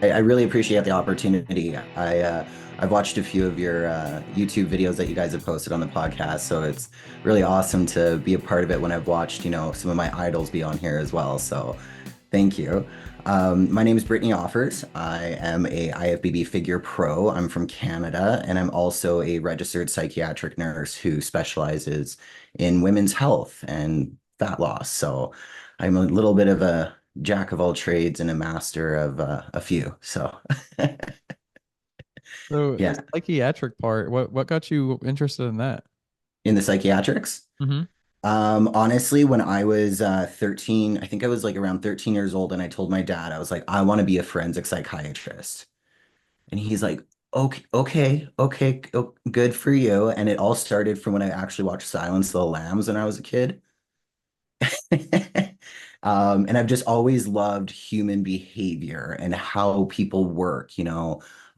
I really appreciate the opportunity. I've watched a few of your YouTube videos that you guys have posted on the podcast, so it's really awesome to be a part of it when I've watched, some of my idols be on here as well. So thank you. My name is Brittany Offers. I am a IFBB Figure Pro. I'm from Canada, and I'm also a registered psychiatric nurse who specializes in women's health and fat loss. So I'm a little bit of a jack of all trades and a master of a few. So So the yeah, psychiatric part, what got you interested in that? in the psychiatrics. Hmm. Honestly, when I was 13, I think I was like around 13 years old, and I told my dad, I was like, I want to be a forensic psychiatrist. And he's like, okay, good for you. And it all started from when I actually watched Silence of the Lambs when I was a kid. And I've just always loved human behavior and how people work.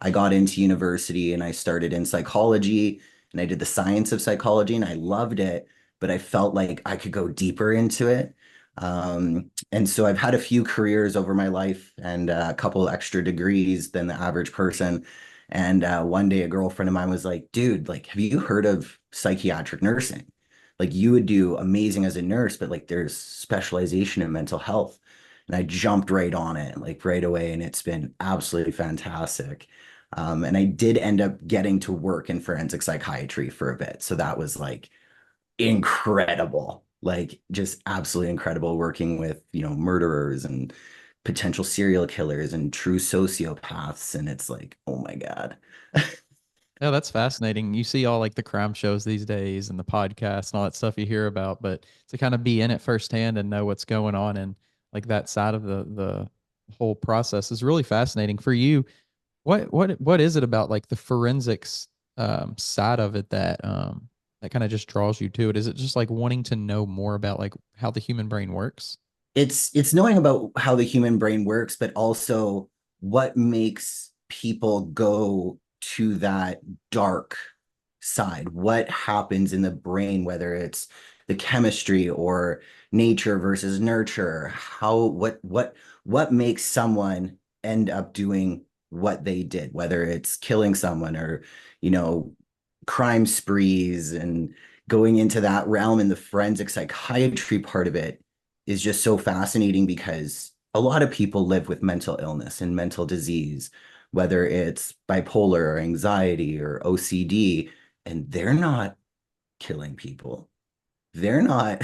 I got into university and I started in psychology and I did the science of psychology and I loved it, but I felt like I could go deeper into it. And so I've had a few careers over my life and a couple extra degrees than the average person. And one day a girlfriend of mine was like, dude, like, have you heard of psychiatric nursing? Like you would do amazing as a nurse, but like there's specialization in mental health. And I jumped right on it, like right away, and it's been absolutely fantastic. And I did end up getting to work in forensic psychiatry for a bit. So that was like incredible, like just absolutely incredible working with, murderers and potential serial killers and true sociopaths. And it's like, oh my God. Yeah, that's fascinating. You see all like the crime shows these days and the podcasts and all that stuff you hear about, but to kind of be in it firsthand and know what's going on and like that side of the whole process is really fascinating. For you, what is it about like the forensics side of it that kind of just draws you to it? Is it just like wanting to know more about like how the human brain works? It's knowing about how the human brain works, but also what makes people go to that dark side. What happens in the brain, whether it's the chemistry or nature versus nurture, what makes someone end up doing what they did, whether it's killing someone or, you know, crime sprees and going into that realm in the forensic psychiatry part of it is just so fascinating because a lot of people live with mental illness and mental disease, whether it's bipolar or anxiety or OCD, and they're not killing people. They're not,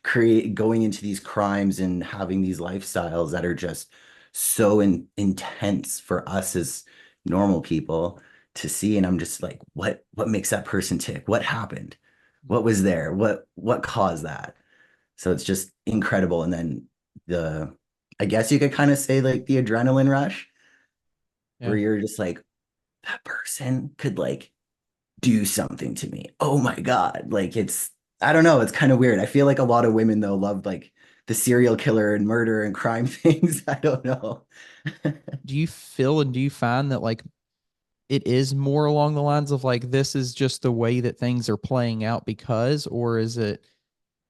create going into these crimes and having these lifestyles that are just so intense for us as normal people to see. And I'm just like, what makes that person tick? What happened? What was there? What caused that? So it's just incredible. And then the, I guess you could kind of say like the adrenaline rush where Yeah. you're just like, that person could like do something to me. Oh my God. Like I don't know. It's kind of weird. I feel like a lot of women though love like the serial killer and murder and crime things. I don't know. Do you feel and do you find that like it is more along the lines of like this is just the way that things are playing out because, or is it,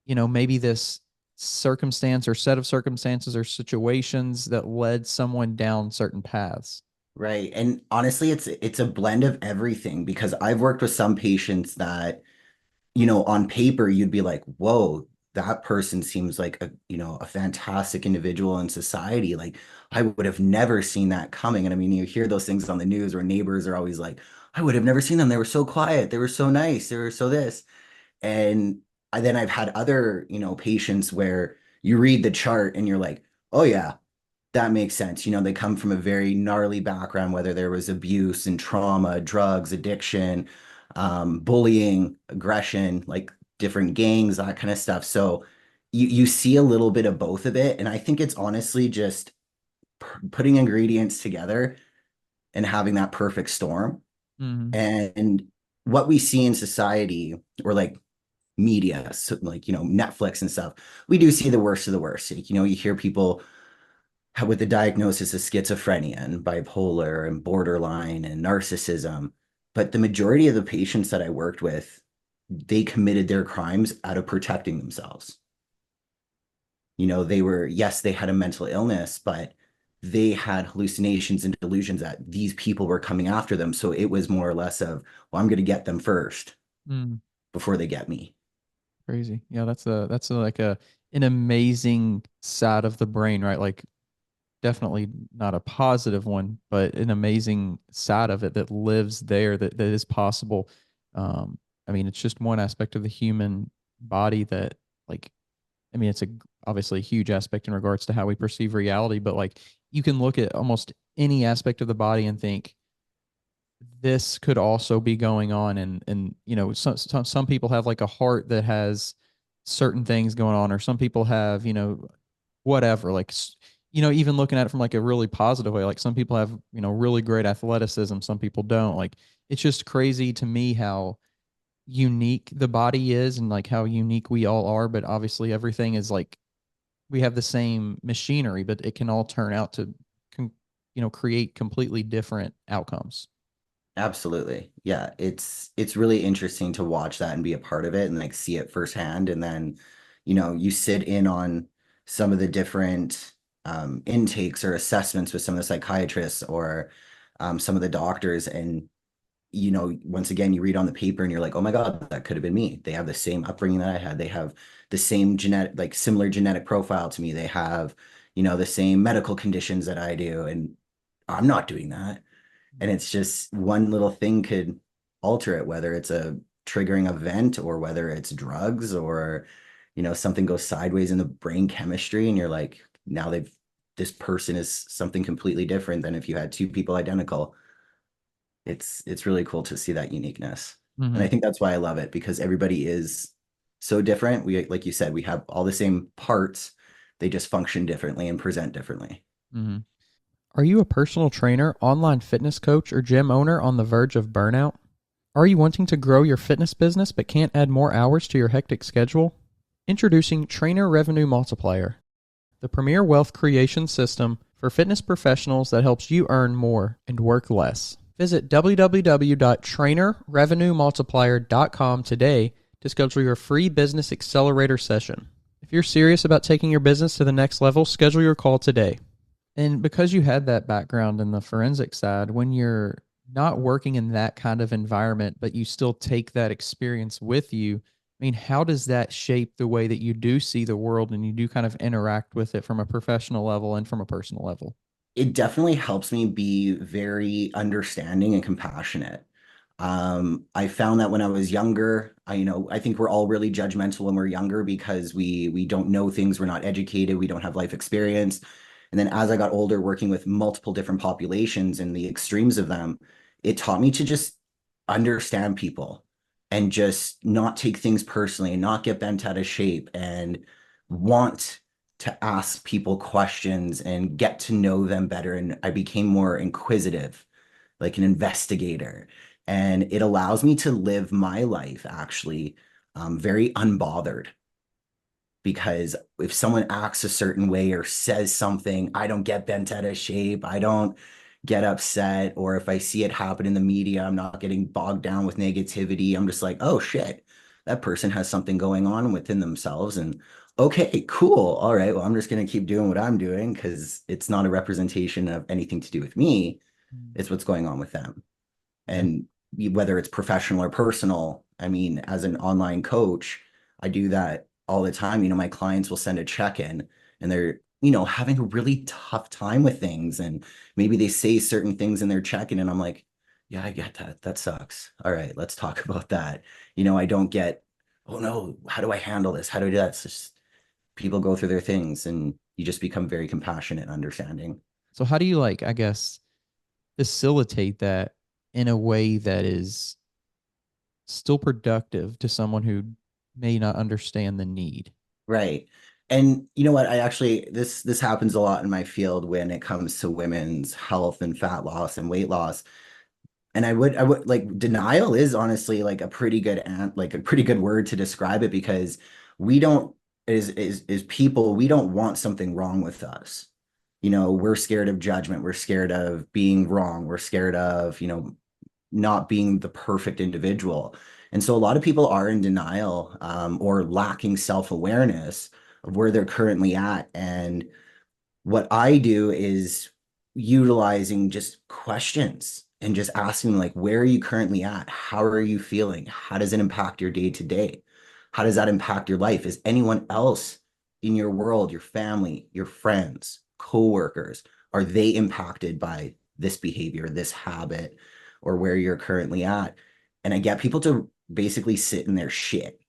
maybe this circumstance or set of circumstances or situations that led someone down certain paths? Right. And honestly, it's a blend of everything because I've worked with some patients that on paper, you'd be like, whoa, that person seems like a fantastic individual in society. Like, I would have never seen that coming. And I mean, you hear those things on the news where neighbors are always like, I would have never seen them. They were so quiet. They were so nice. They were so this. And then I've had other, patients where you read the chart and you're like, oh, yeah, that makes sense. They come from a very gnarly background, whether there was abuse and trauma, drugs, addiction, bullying, aggression, like different gangs, that kind of stuff. So you see a little bit of both of it. And I think it's honestly just putting ingredients together and having that perfect storm. Hmm. And what we see in society or like media, so like, Netflix and stuff, we do see the worst of the worst. Like, you hear people with the diagnosis of schizophrenia and bipolar and borderline and narcissism. But the majority of the patients that I worked with, they committed their crimes out of protecting themselves. They were, yes, they had a mental illness, but they had hallucinations and delusions that these people were coming after them. So it was more or less of, well, I'm going to get them first Mm, before they get me. crazy. Yeah, that's like a an amazing side of the brain, right? Like definitely not a positive one, but an amazing side of it that lives there that is possible. Um, I mean, it's just one aspect of the human body that like I mean, it's a obviously a huge aspect in regards to how we perceive reality, but like you can look at almost any aspect of the body and think this could also be going on, and you know some people have like a heart that has certain things going on, or some people have, you know, whatever, like you know, even looking at it from like a really positive way, like some people have, you know, really great athleticism, some people don't. Like it's just crazy to me how unique the body is and like how unique we all are, but obviously everything is like we have the same machinery, but it can all turn out to you know, create completely different outcomes. Absolutely. Yeah, it's really interesting to watch that and be a part of it and like see it firsthand. And then, you sit in on some of the different intakes or assessments with some of the psychiatrists or some of the doctors. And, once again, you read on the paper and you're like, oh my God, that could have been me. They have the same upbringing that I had. They have the same genetic, like similar genetic profile to me. They have, the same medical conditions that I do. And I'm not doing that. And it's just one little thing could alter it, whether it's a triggering event or whether it's drugs or, something goes sideways in the brain chemistry. And you're like, now this person is something completely different than if you had two people identical. It's really cool to see that uniqueness. And Mm-hmm. I think that's why I love it because everybody is so different. We, like you said, we have all the same parts. They just function differently and present differently. Mm-hmm. Are you a personal trainer, online fitness coach, or gym owner on the verge of burnout? Are you wanting to grow your fitness business but can't add more hours to your hectic schedule? Introducing Trainer Revenue Multiplier, the premier wealth creation system for fitness professionals that helps you earn more and work less. Visit www.trainerrevenuemultiplier.com today to schedule your free business accelerator session. If you're serious about taking your business to the next level, schedule your call today. And because you had that background in the forensic side, when you're not working in that kind of environment, but you still take that experience with you, I mean, how does that shape the way that you do see the world and you do kind of interact with it from a professional level and from a personal level? It definitely helps me be very understanding and compassionate. I found that when I was younger, I think we're all really judgmental when we're younger because we don't know things, we're not educated, we don't have life experience. And then as I got older, working with multiple different populations and the extremes of them, it taught me to just understand people and just not take things personally and not get bent out of shape and want to ask people questions and get to know them better. And I became more inquisitive, like an investigator. And it allows me to live my life actually very unbothered because if someone acts a certain way or says something, I don't get bent out of shape. I don't get upset. Or if I see it happen in the media, I'm not getting bogged down with negativity. I'm just like, oh shit, that person has something going on within themselves. And okay, cool. All right. Well, I'm just going to keep doing what I'm doing because it's not a representation of anything to do with me. Mm. It's what's going on with them. Yeah. And whether it's professional or personal, I mean, as an online coach, I do that all the time. My clients will send a check-in and they're, having a really tough time with things. And maybe they say certain things in their check-in, and I'm like, yeah, I get that. That sucks. All right, let's talk about that. I don't get, oh no, how do I handle this? How do I do that? It's just people go through their things and you just become very compassionate and understanding. So how do you like, I guess, facilitate that in a way that is still productive to someone who may not understand the need? Right. And you know what? I actually this happens a lot in my field when it comes to women's health and fat loss and weight loss. And I would like denial is honestly like a pretty good like a pretty good word to describe it because we don't is people, we don't want something wrong with us. We're scared of judgment, we're scared of being wrong, we're scared of, not being the perfect individual. And so a lot of people are in denial or lacking self-awareness of where they're currently at. And what I do is utilizing just questions and just asking like, where are you currently at? How are you feeling? How does it impact your day to day? How does that impact your life? Is anyone else in your world, your family, your friends, coworkers, are they impacted by this behavior, this habit, or where you're currently at? And I get people to basically sit in their shit.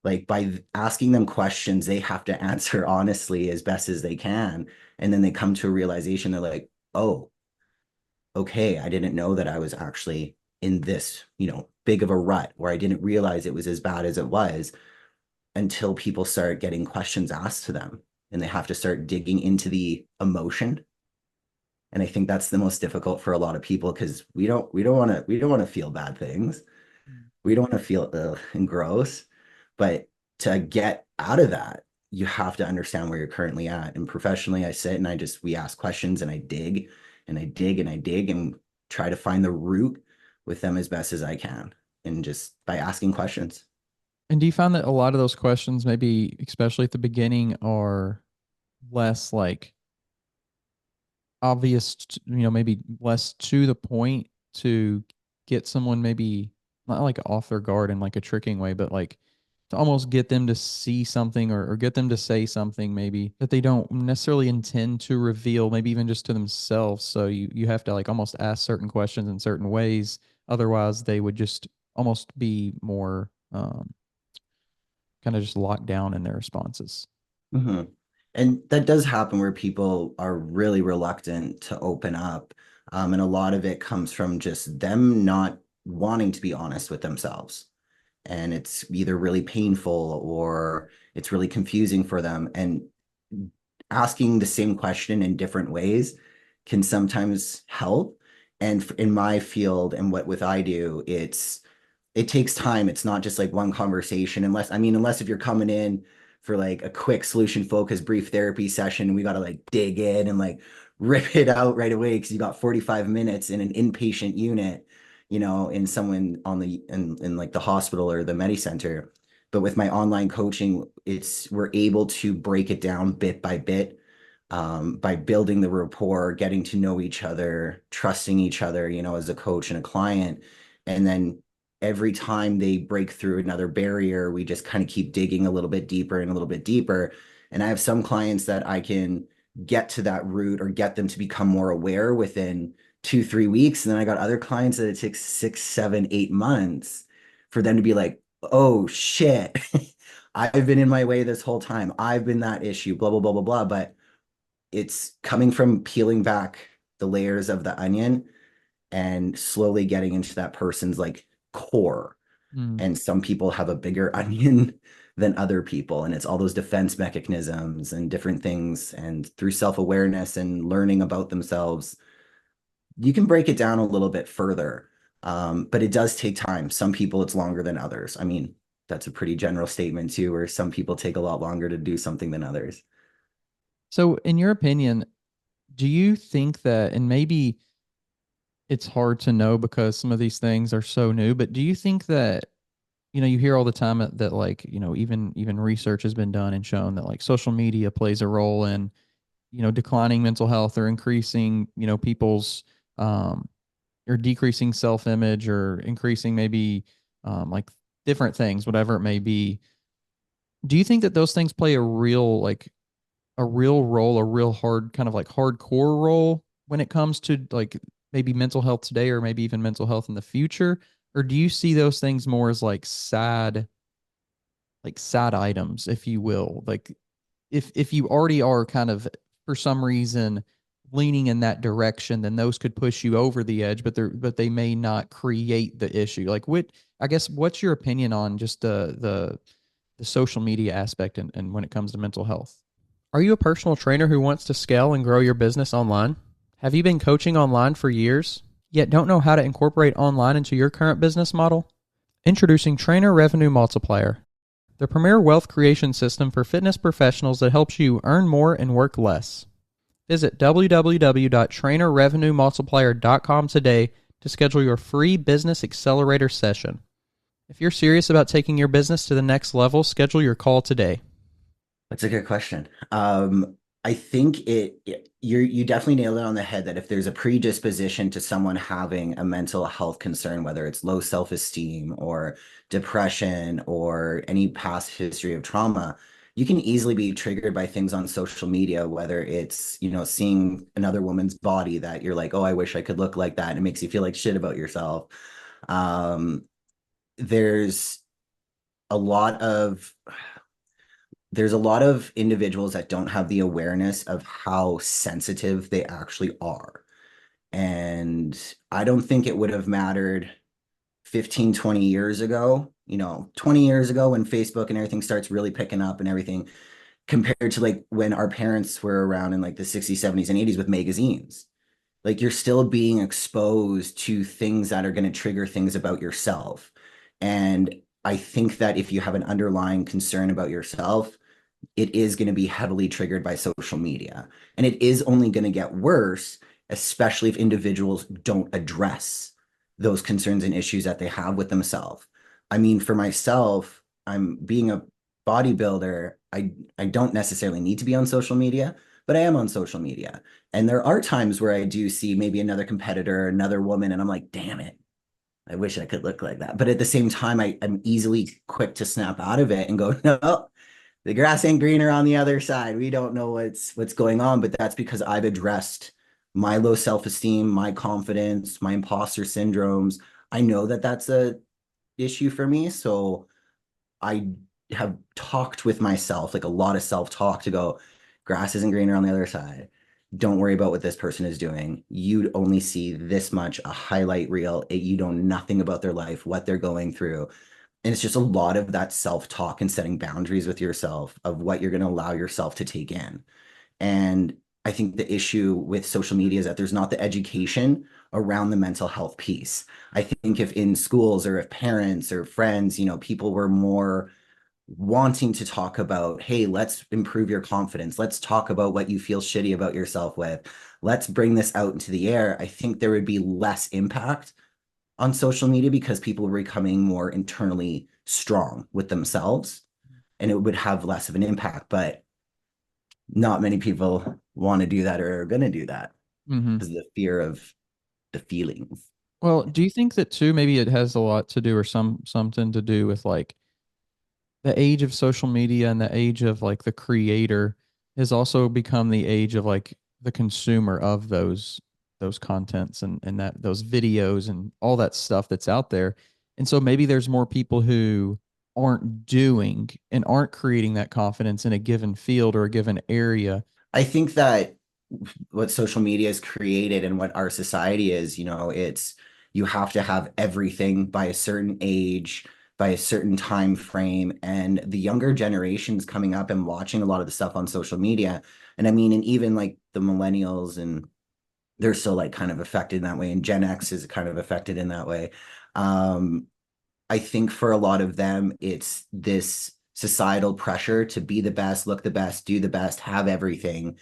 Like by asking them questions, they have to answer honestly as best as they can. And then they come to a realization, they're like, oh, okay, I didn't know that I was actually in this, big of a rut where I didn't realize it was as bad as it was until people start getting questions asked to them and they have to start digging into the emotion. And I think that's the most difficult for a lot of people because we don't want to feel bad things. We don't want to feel and gross, but to get out of that, you have to understand where you're currently at. And professionally, I sit and we ask questions and I dig and I dig and I dig and try to find the root with them as best as I can. And just by asking questions. And do you find that a lot of those questions, maybe especially at the beginning, are less like obvious, maybe less to the point to get someone maybe not like off their guard in like a tricking way, but like to almost get them to see something or get them to say something maybe that they don't necessarily intend to reveal, maybe even just to themselves. So you have to like almost ask certain questions in certain ways. Otherwise they would just almost be more kind of just locked down in their responses. Mhm. And that does happen where people are really reluctant to open up. And a lot of it comes from just them not wanting to be honest with themselves. And it's either really painful or it's really confusing for them. And asking the same question in different ways can sometimes help. And in my field and what I do, it takes time. It's not just like one conversation, unless if you're coming in for like a quick solution focused brief therapy session, we got to like dig in and like rip it out right away because you got 45 minutes in an inpatient unit, in someone in like the hospital or the Medi Center. But with my online coaching, we're able to break it down bit by bit, by building the rapport, getting to know each other, trusting each other, as a coach and a client. And then every time they break through another barrier, we just kind of keep digging a little bit deeper and a little bit deeper. And I have some clients that I can get to that root or get them to become more aware within 2, 3 weeks. And then I got other clients that it takes 6, 7, 8 months for them to be like, oh shit, I've been in my way this whole time. I've been that issue, blah, blah, blah, blah, blah. But it's coming from peeling back the layers of the onion and slowly getting into that person's like core. Mm. And some people have a bigger onion than other people. And it's all those defense mechanisms and different things. And through self-awareness and learning about themselves, you can break it down a little bit further. But it does take time. Some people it's longer than others. I mean, that's a pretty general statement too, where some people take a lot longer to do something than others. So in your opinion, do you think that, and maybe it's hard to know because some of these things are so new, but do you think that, you hear all the time that like, even research has been done and shown that like social media plays a role in, declining mental health or increasing, people's, um, or decreasing self-image or increasing maybe, like different things, whatever it may be. Do you think that those things play a real role, a real hard kind of like hardcore role when it comes to like maybe mental health today or maybe even mental health in the future? Or do you see those things more as like sad items, if you will? Like if you already are kind of for some reason leaning in that direction, then those could push you over the edge, but they may not create the issue. Like I guess what's your opinion on just the social media aspect and when it comes to mental health? Are you a personal trainer who wants to scale and grow your business online? Have you been coaching online for years, yet don't know how to incorporate online into your current business model? Introducing Trainer Revenue Multiplier, the premier wealth creation system for fitness professionals that helps you earn more and work less. Visit www.trainerrevenuemultiplier.com today to schedule your free business accelerator session. If you're serious about taking your business to the next level, schedule your call today. That's a good question. I think you definitely nailed it on the head that if there's a predisposition to someone having a mental health concern, whether it's low self-esteem or depression or any past history of trauma, you can easily be triggered by things on social media, whether it's, seeing another woman's body that you're like, oh, I wish I could look like that. And it makes you feel like shit about yourself. Um, there's a lot of there's a lot of individuals that don't have the awareness of how sensitive they actually are. And I don't think it would have mattered 15, 20 years ago, 20 years ago when Facebook and everything starts really picking up and everything, compared to like when our parents were around in like the 60s, 70s, and 80s with magazines. Like you're still being exposed to things that are going to trigger things about yourself. And I think that if you have an underlying concern about yourself, it is going to be heavily triggered by social media. And it is only going to get worse, especially if individuals don't address those concerns and issues that they have with themselves. I mean, for myself, I'm being a bodybuilder. I don't necessarily need to be on social media, but I am on social media. And there are times where I do see maybe another competitor, another woman, and I'm like, damn it, I wish I could look like that. But at the same time, I'm easily quick to snap out of it and go, no, the grass ain't greener on the other side. We don't know what's going on, but that's because I've addressed my low self-esteem, my confidence, my imposter syndromes. I know that that's a issue for me, so I have talked with myself, like a lot of self-talk to go, grass isn't greener on the other side. Don't worry about what this person is doing. You only see this much, a highlight reel. You know nothing about their life, what they're going through. And it's just a lot of that self-talk and setting boundaries with yourself of what you're going to allow yourself to take in. And I think the issue with social media is that there's not the education around the mental health piece. I think if in schools or if parents or friends, people were more wanting to talk about, hey, let's improve your confidence. Let's talk about what you feel shitty about yourself with. Let's bring this out into the air. I think there would be less impact on social media because people were becoming more internally strong with themselves and it would have less of an impact. But not many people want to do that or are going to do that because of the fear of the feelings. Well, do you think that too, maybe it has a lot to do or something to do with like the age of social media and the age of like the creator has also become the age of like the consumer of those contents and that those videos and all that stuff that's out there. And so maybe there's more people who aren't doing and aren't creating that confidence in a given field or a given area. I think that what social media has created and what our society is, it's you have to have everything by a certain age, by a certain time frame. And the younger generations coming up and watching a lot of the stuff on social media. And I mean, and even like the millennials, and they're still like kind of affected in that way. And Gen X is kind of affected in that way. I think for a lot of them, it's this societal pressure to be the best, look the best, do the best, have everything.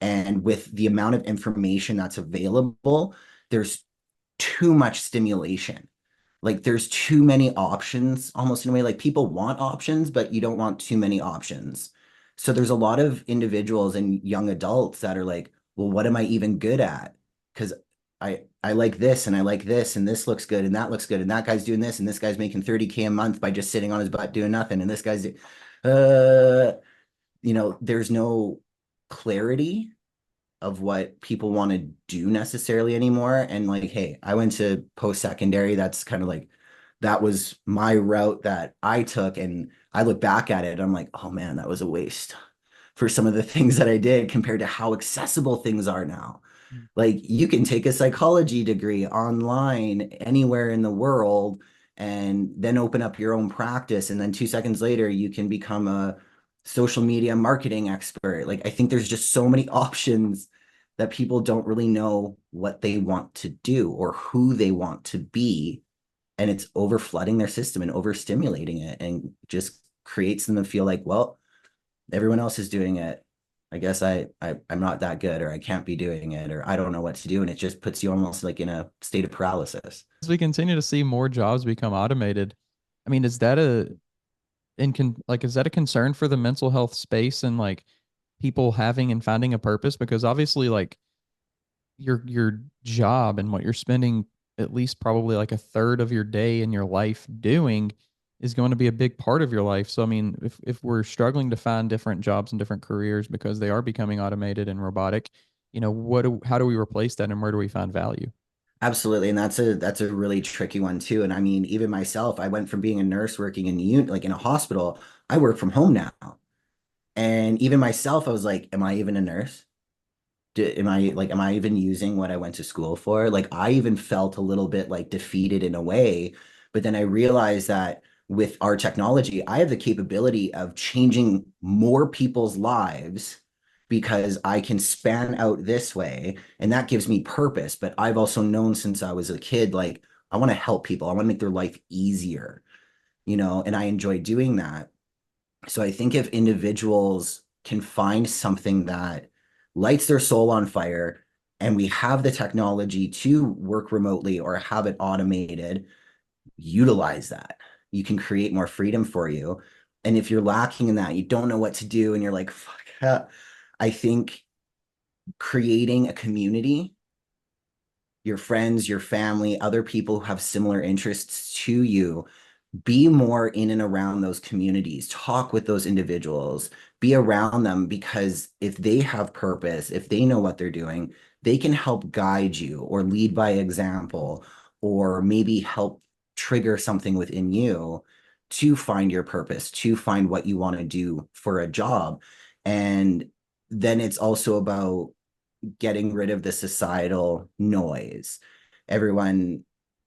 And with the amount of information that's available, there's too much stimulation. Like there's too many options, almost in a way, like people want options, but you don't want too many options. So there's a lot of individuals and young adults that are like, well, what am I even good at? Because I like this and I like this and this looks good and that looks good and that guy's doing this and this guy's making 30K a month by just sitting on his butt doing nothing and this guy's there's no clarity of what people want to do necessarily anymore. And like, hey, I went to post-secondary. That's kind of like that was my route that I took. And I look back at it, and I'm like, oh man, that was a waste for some of the things that I did compared to how accessible things are now. Like you can take a psychology degree online anywhere in the world and then open up your own practice. And then 2 seconds later, you can become a social media marketing expert. Like I think there's just so many options that people don't really know what they want to do or who they want to be. And it's over flooding their system and overstimulating it and just creates them to feel like, well, everyone else is doing it. I guess I'm not that good, or I can't be doing it, or I don't know what to do. And it just puts you almost like in a state of paralysis. As we continue to see more jobs become automated, I mean, is that a concern for the mental health space and like people having and finding a purpose? Because obviously, like your job and what you're spending at least probably like a third of your day in your life doing is going to be a big part of your life. So I mean, if we're struggling to find different jobs and different careers because they are becoming automated and robotic, how do we replace that and where do we find value? Absolutely. And that's a really tricky one too. And I mean, even myself, I went from being a nurse working in like in a hospital, I work from home now. And even myself, I was like, am I even a nurse? Am I even using what I went to school for? Like, I even felt a little bit like defeated in a way. But then I realized that with our technology, I have the capability of changing more people's lives because I can span out this way. And that gives me purpose. But I've also known since I was a kid, like, I want to help people, I want to make their life easier, and I enjoy doing that. So I think if individuals can find something that lights their soul on fire, and we have the technology to work remotely or have it automated, utilize that. You can create more freedom for you. And if you're lacking in that, you don't know what to do, and you're like, fuck, I think creating a community, your friends, your family, other people who have similar interests to you, be more in and around those communities, talk with those individuals, be around them, because if they have purpose, if they know what they're doing, they can help guide you or lead by example, or maybe help trigger something within you to find your purpose, to find what you want to do for a job. And then it's also about getting rid of the societal noise. Everyone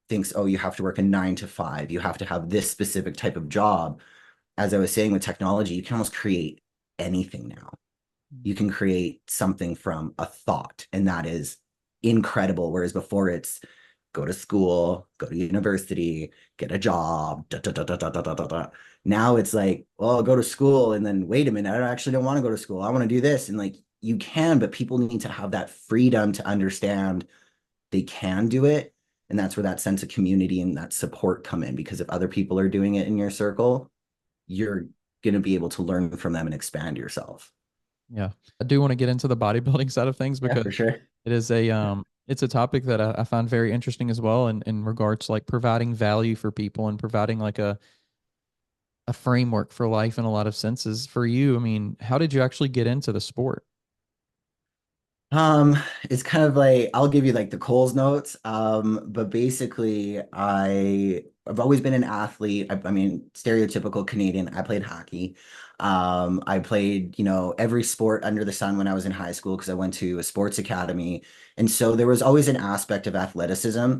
thinks, oh, you have to work a 9 to 5, you have to have this specific type of job. As I was saying, with technology, you can almost create anything now. You can create something from a thought, and that is incredible. Whereas before, it's go to school, go to university, get a job, da, da, da, da, da, da, da, da. Now it's like, well, go to school, and then wait a minute, I actually don't want to go to school, I want to do this. And like, you can, but people need to have that freedom to understand they can do it. And that's where that sense of community and that support come in, because if other people are doing it in your circle, you're going to be able to learn from them and expand yourself. Yeah. I do want to get into the bodybuilding side of things Yeah, because for sure. it is it's a topic that I find very interesting as well in regards to like providing value for people and providing like a framework for life in a lot of senses. For you, I mean, how did you actually get into the sport? Um, it's kind of like, I'll give you like the Coles notes. But basically, I've always been an athlete. I mean, stereotypical Canadian. I played hockey. I played, every sport under the sun when I was in high school, because I went to a sports academy. And so there was always an aspect of athleticism.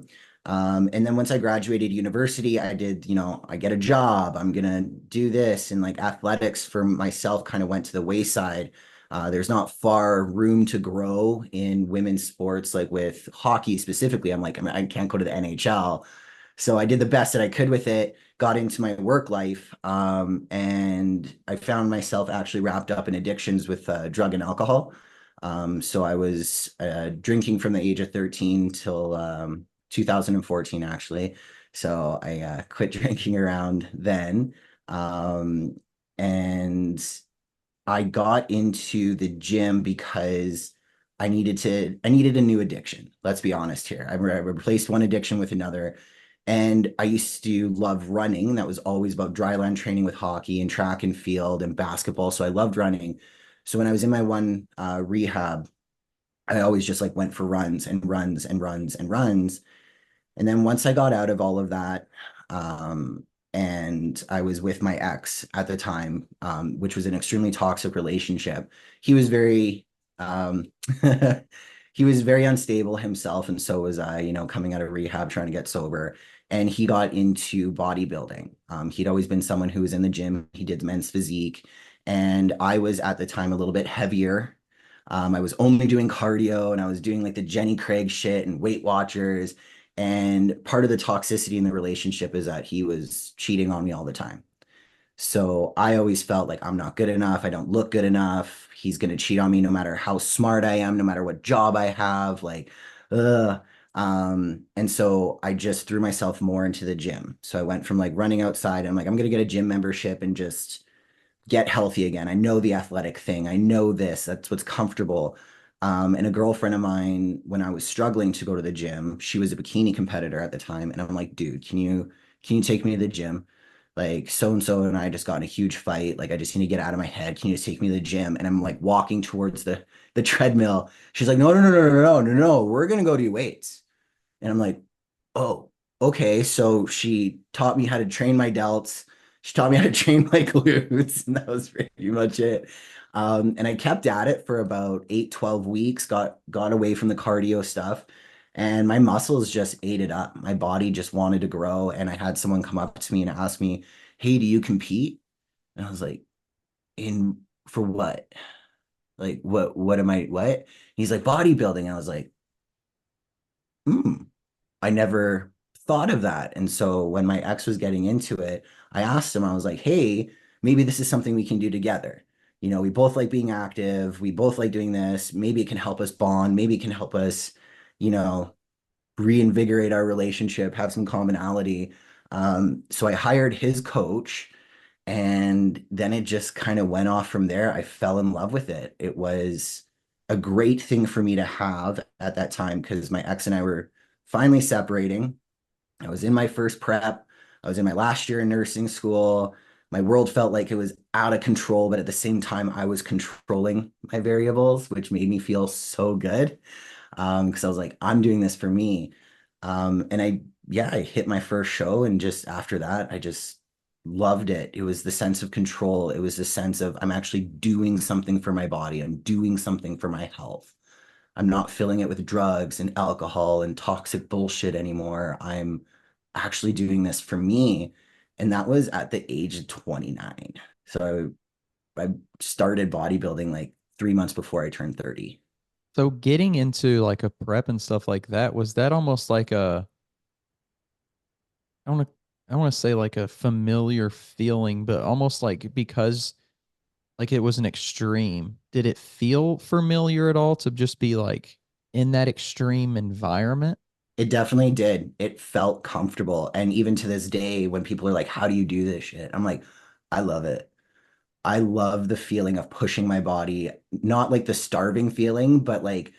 And then once I graduated university, I did, I get a job, I'm gonna do this. And like athletics for myself kind of went to the wayside. There's not far room to grow in women's sports, like with hockey specifically. I'm like, I can't go to the NHL. So I did the best that I could with it, got into my work life, and I found myself actually wrapped up in addictions with drug and alcohol. So I was drinking from the age of 13 till 2014, actually. So I quit drinking around then. Um, and I got into the gym because I needed a new addiction. Let's be honest here. I replaced one addiction with another. And I used to love running. That was always about dryland training with hockey and track and field and basketball. So I loved running. So when I was in my one rehab, I always just like went for runs and runs and runs and runs. And then once I got out of all of that, um, and I was with my ex at the time, which was an extremely toxic relationship. He was very, he was very unstable himself, and so was I. Coming out of rehab, trying to get sober, and he got into bodybuilding. He'd always been someone who was in the gym. He did men's physique, and I was at the time a little bit heavier. I was only doing cardio, and I was doing like the Jenny Craig shit and Weight Watchers. And part of the toxicity in the relationship is that he was cheating on me all the time. So I always felt like I'm not good enough. I don't look good enough. He's going to cheat on me no matter how smart I am, no matter what job I have. Like, ugh. And so I just threw myself more into the gym. So I went from like running outside. I'm like, I'm going to get a gym membership and just get healthy again. I know the athletic thing. I know this. That's what's comfortable. And a girlfriend of mine, when I was struggling to go to the gym, she was a bikini competitor at the time, and I'm like, dude, can you take me to the gym? Like so and so and I just got in a huge fight. Like I just need to get out of my head. Can you just take me to the gym? And I'm like walking towards the treadmill. She's like, no, no, no, no, no, no, no, no. We're gonna go do weights. And I'm like, oh, okay. So she taught me how to train my delts. She taught me how to train my glutes, and that was pretty much it. And I kept at it for about 8, 12 weeks, got away from the cardio stuff, and my muscles just ate it up. My body just wanted to grow. And I had someone come up to me and ask me, hey, do you compete? And I was like, in for what? Like, what am I, what? He's like, bodybuilding. And I was like, hmm. I never thought of that. And so when my ex was getting into it, I asked him, I was like, hey, maybe this is something we can do together. You know, we both like being active. We both like doing this. Maybe it can help us bond. Maybe it can help us, you know, reinvigorate our relationship, have some commonality. So I hired his coach, and then it just kind of went off from there. I fell in love with it. It was a great thing for me to have at that time because my ex and I were finally separating. I was in my first prep. I was in my last year in nursing school. My world felt like it was out of control, but at the same time, I was controlling my variables, which made me feel so good. Because I was like, I'm doing this for me. And yeah, I hit my first show, and just after that, I just loved it. It was the sense of control. It was the sense of I'm actually doing something for my body. I'm doing something for my health. I'm not filling it with drugs and alcohol and toxic bullshit anymore. I'm actually doing this for me. And that was at the age of 29. So I started bodybuilding like 3 months before I turned 30. So getting into like a prep and stuff like that, was that almost like I want to I want to say like a familiar feeling, but almost like because like it was an extreme. Did it feel familiar at all to just be like in that extreme environment? It definitely did. It felt comfortable. And even to this day, when people are like, how do you do this shit? I'm like, I love it. I love the feeling of pushing my body, not like the starving feeling, but like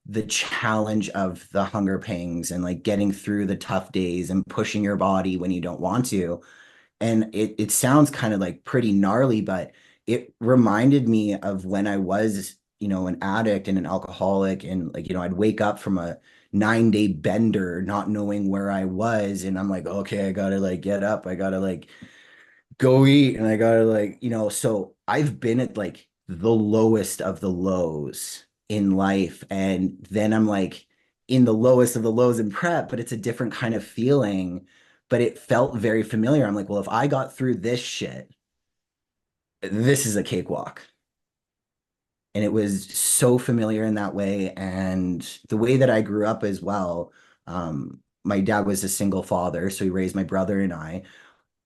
the challenge of the hunger pangs and like getting through the tough days and pushing your body when you don't want to. And it sounds kind of like pretty gnarly, but it reminded me of when I was, an addict and an alcoholic, and like, I'd wake up from a 9-day bender not knowing where I was, and I'm like, okay, I gotta like get up, I gotta like go eat, and I gotta like, so I've been at like the lowest of the lows in life, and then I'm like in the lowest of the lows in prep, but it's a different kind of feeling, but it felt very familiar. I'm like, well, if I got through this shit, this is a cakewalk. And it was so familiar in that way. And the way that I grew up as well, my dad was a single father, so he raised my brother and I.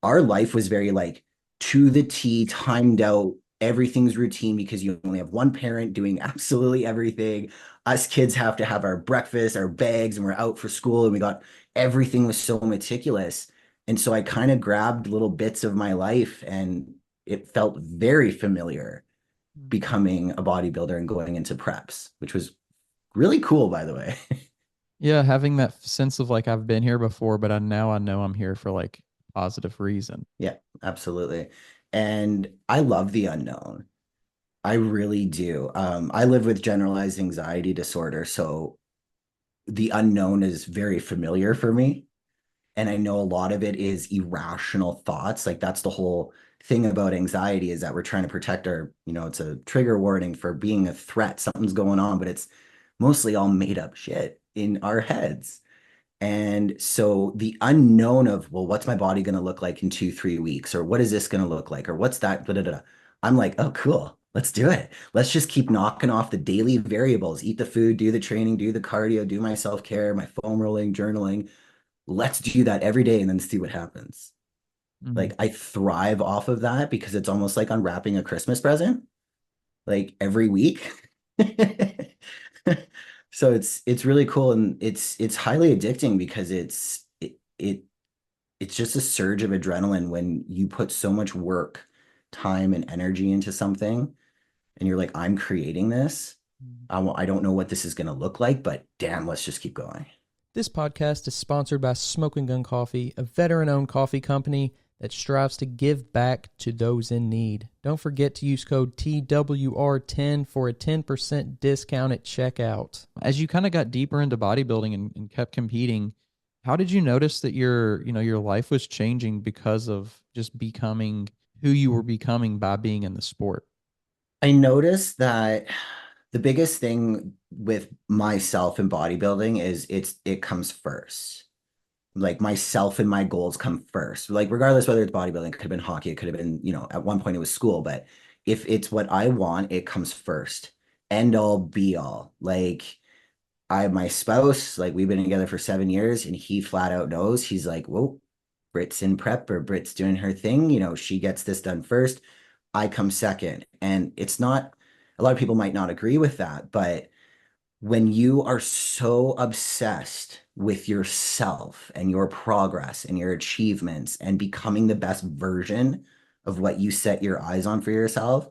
Our life was very like to the T, timed out. Everything's routine because you only have one parent doing absolutely everything. Us kids have to have our breakfast, our bags, and we're out for school, and we got everything was so meticulous. And so I kind of grabbed little bits of my life, and it felt very familiar becoming a bodybuilder and going into preps, which was really cool, by the way. Yeah, having that sense of like I've been here before, but now I know I'm here for like positive reason. Yeah, absolutely. And I love the unknown. I really do. I live with generalized anxiety disorder, so the unknown is very familiar for me. And I know a lot of it is irrational thoughts. Like that's the whole thing about anxiety, is that we're trying to protect it's a trigger warning for being a threat. Something's going on, but it's mostly all made up shit in our heads. And so the unknown of, well, what's my body going to look like in 2, 3 weeks? Or what is this going to look like? Or what's that? Da, da, da. I'm like, oh, cool. Let's do it. Let's just keep knocking off the daily variables, eat the food, do the training, do the cardio, do my self-care, my foam rolling, journaling. Let's do that every day and then see what happens. Mhm. Like I thrive off of that because it's almost like unwrapping a Christmas present, like every week. So it's really cool, and it's highly addicting because it's just a surge of adrenaline when you put so much work time and energy into something and you're like, I'm creating this. I don't know what this is going to look like, but damn, let's just keep going. This podcast is sponsored by Smoking Gun Coffee, a veteran-owned coffee company that strives to give back to those in need. Don't forget to use code TWR10 for a 10% discount at checkout. As you kind of got deeper into bodybuilding and kept competing, how did you notice that your life was changing because of just becoming who you were becoming by being in the sport? I noticed that the biggest thing with myself in bodybuilding is it comes first. Like myself and my goals come first. Like regardless whether it's bodybuilding, it could have been hockey, it could have been, at one point it was school, but if it's what I want, it comes first. End all be all. Like my spouse, like we've been together for 7 years and he flat out knows, he's like, whoa, Brit's in prep or Brit's doing her thing. She gets this done first. I come second. And it's not, a lot of people might not agree with that, but when you are so obsessed with yourself and your progress and your achievements and becoming the best version of what you set your eyes on for yourself,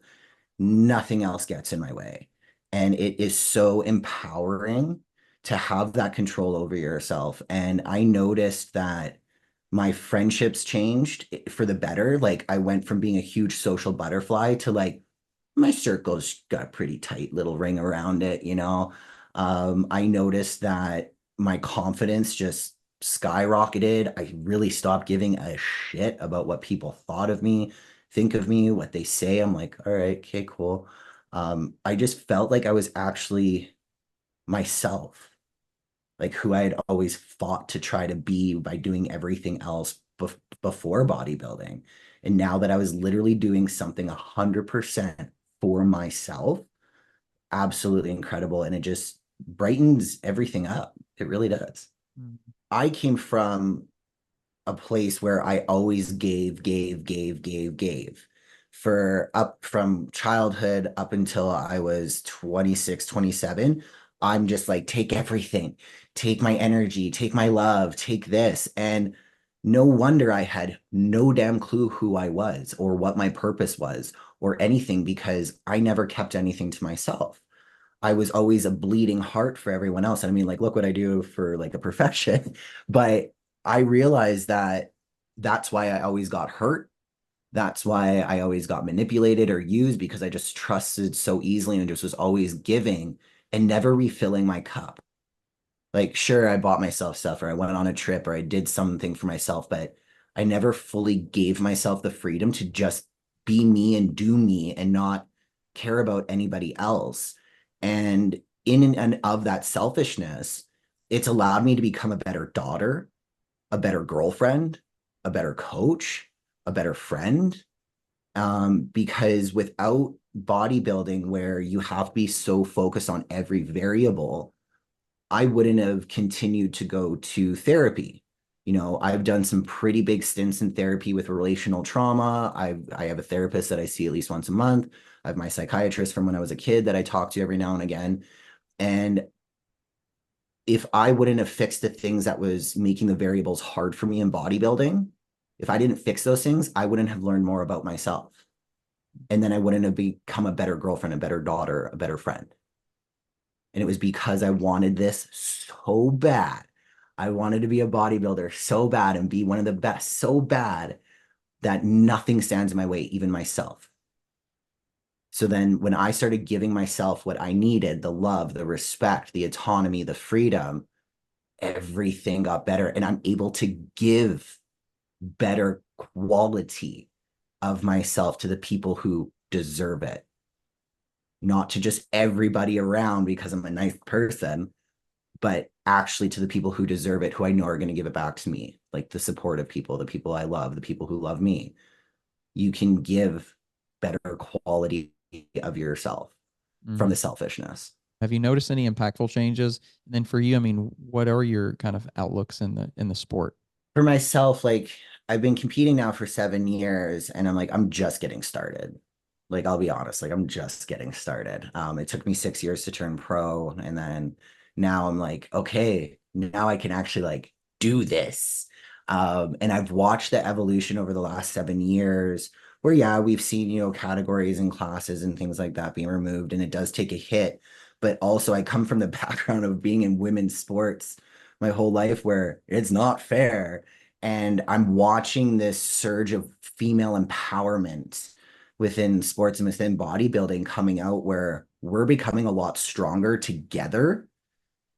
nothing else gets in my way. And it is so empowering to have that control over yourself. And I noticed that my friendships changed for the better. Like I went from being a huge social butterfly to like my circle's got a pretty tight little ring around it. I noticed that my confidence just skyrocketed. I really stopped giving a shit about what people thought of me, think of me, what they say. I'm like, all right, okay, cool. I just felt like I was actually myself, like who I had always fought to try to be by doing everything else before bodybuilding. And now that I was literally doing something 100% for myself, absolutely incredible. And it just brightens everything up. It really does. I came from a place where I always gave for up from childhood up until I was 26, 27. I'm just like, take everything, take my energy, take my love, take this. And no wonder I had no damn clue who I was or what my purpose was or anything because I never kept anything to myself. I was always a bleeding heart for everyone else. And I mean, like, look what I do for like a profession. But I realized that that's why I always got hurt. That's why I always got manipulated or used because I just trusted so easily and just was always giving and never refilling my cup. Like, sure, I bought myself stuff or I went on a trip or I did something for myself, but I never fully gave myself the freedom to just be me and do me and not care about anybody else. And in and of that selfishness, it's allowed me to become a better daughter, a better girlfriend, a better coach, a better friend. Because without bodybuilding, where you have to be so focused on every variable, I wouldn't have continued to go to therapy. I've done some pretty big stints in therapy with relational trauma. I have a therapist that I see at least once a month. I have my psychiatrist from when I was a kid that I talk to every now and again. And if I wouldn't have fixed the things that was making the variables hard for me in bodybuilding, if I didn't fix those things, I wouldn't have learned more about myself. And then I wouldn't have become a better girlfriend, a better daughter, a better friend. And it was because I wanted this so bad. I wanted to be a bodybuilder so bad and be one of the best so bad that nothing stands in my way, even myself. So then when I started giving myself what I needed, the love, the respect, the autonomy, the freedom, everything got better. And I'm able to give better quality of myself to the people who deserve it. Not to just everybody around because I'm a nice person, but actually to the people who deserve it, who I know are going to give it back to me, like the supportive people, the people I love, the people who love me. You can give better quality of yourself from the selfishness. Have you noticed any impactful changes? And then for you, I mean, what are your kind of outlooks in the sport? For myself, like I've been competing now for 7 years and I'm just getting started. Like, I'll be honest, like I'm just getting started. It took me 6 years to turn pro. And then now I'm like, okay, now I can actually like do this. And I've watched the evolution over the last 7 years where, yeah, we've seen, categories and classes and things like that being removed, and it does take a hit. But also, I come from the background of being in women's sports my whole life where it's not fair. And I'm watching this surge of female empowerment within sports and within bodybuilding coming out where we're becoming a lot stronger together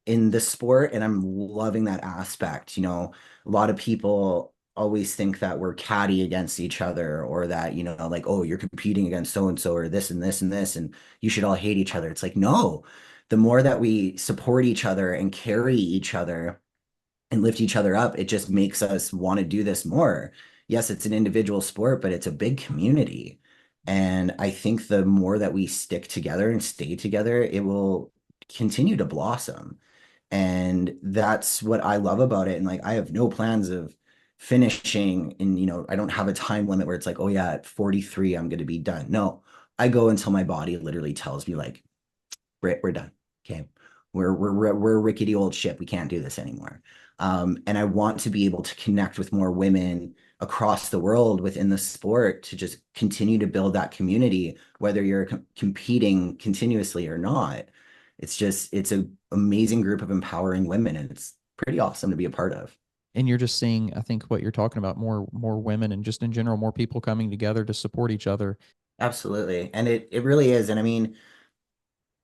in the sport. And I'm loving that aspect. A lot of people always think that we're catty against each other, or that, like, oh, you're competing against so and so, or this and this and this, and you should all hate each other. It's like, no, the more that we support each other and carry each other and lift each other up, it just makes us want to do this more. Yes, it's an individual sport, but it's a big community. And I think the more that we stick together and stay together, it will continue to blossom. And that's what I love about it. And like, I have no plans of finishing and, I don't have a time limit where it's like, oh yeah, at 43, I'm going to be done. No, I go until my body literally tells me like, Brit, we're done. Okay. We're a rickety old ship. We can't do this anymore. And I want to be able to connect with more women across the world within the sport to just continue to build that community, whether you're competing continuously or not. It's an amazing group of empowering women, and it's pretty awesome to be a part of. And you're just seeing, I think, what you're talking about, more women, and just in general, more people coming together to support each other. Absolutely. And it really is. And I mean,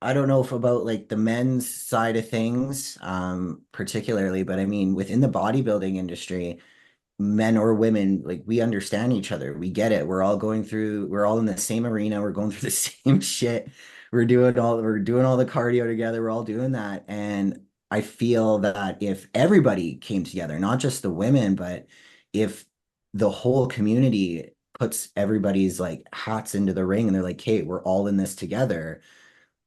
I don't know if about like the men's side of things, particularly, but I mean, within the bodybuilding industry, men or women, like, we understand each other. We get it. We're all in the same arena. We're going through the same shit. We're doing all the cardio together. We're all doing that. And I feel that if everybody came together, not just the women, but if the whole community puts everybody's like hats into the ring and they're like, hey, we're all in this together,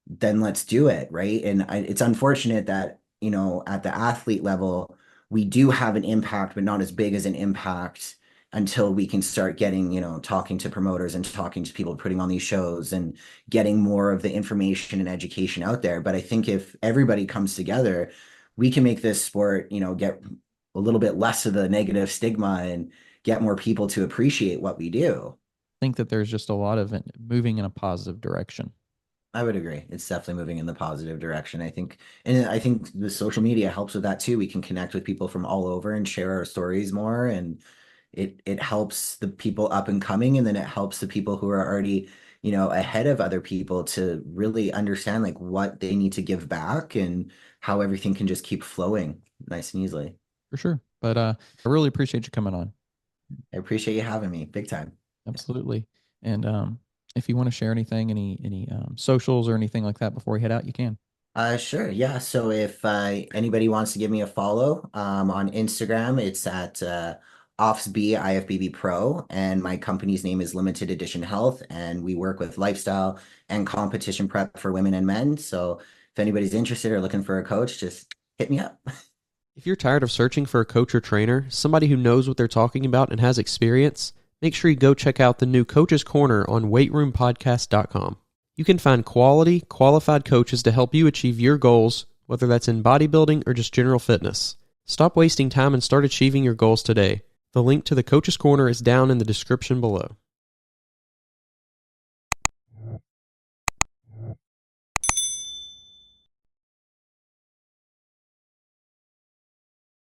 then let's do it, right? And it's unfortunate that, at the athlete level, we do have an impact, but not as big as an impact until we can start getting, talking to promoters and talking to people putting on these shows and getting more of the information and education out there. But I think if everybody comes together, we can make this sport, get a little bit less of the negative stigma and get more people to appreciate what we do. I think that there's just a lot of it moving in a positive direction. I would agree. It's definitely moving in the positive direction. And I think the social media helps with that too. We can connect with people from all over and share our stories more, and it helps the people up and coming, and then it helps the people who are already, ahead of other people to really understand like what they need to give back and how everything can just keep flowing nice and easily. For sure. But I really appreciate you coming on. I appreciate you having me. Big time. Absolutely. And if you want to share anything, any socials or anything like that before we head out, you can. Sure. Yeah. So if anybody wants to give me a follow on Instagram, it's at IFBB IFBB Pro, and my company's name is Limited Edition Health, and we work with lifestyle and competition prep for women and men. So if anybody's interested or looking for a coach, just hit me up. If you're tired of searching for a coach or trainer, somebody who knows what they're talking about and has experience, make sure you go check out the new Coach's Corner on weightroompodcast.com. You can find quality, qualified coaches to help you achieve your goals, whether that's in bodybuilding or just general fitness. Stop wasting time and start achieving your goals today. The link to the Coach's Corner is down in the description below.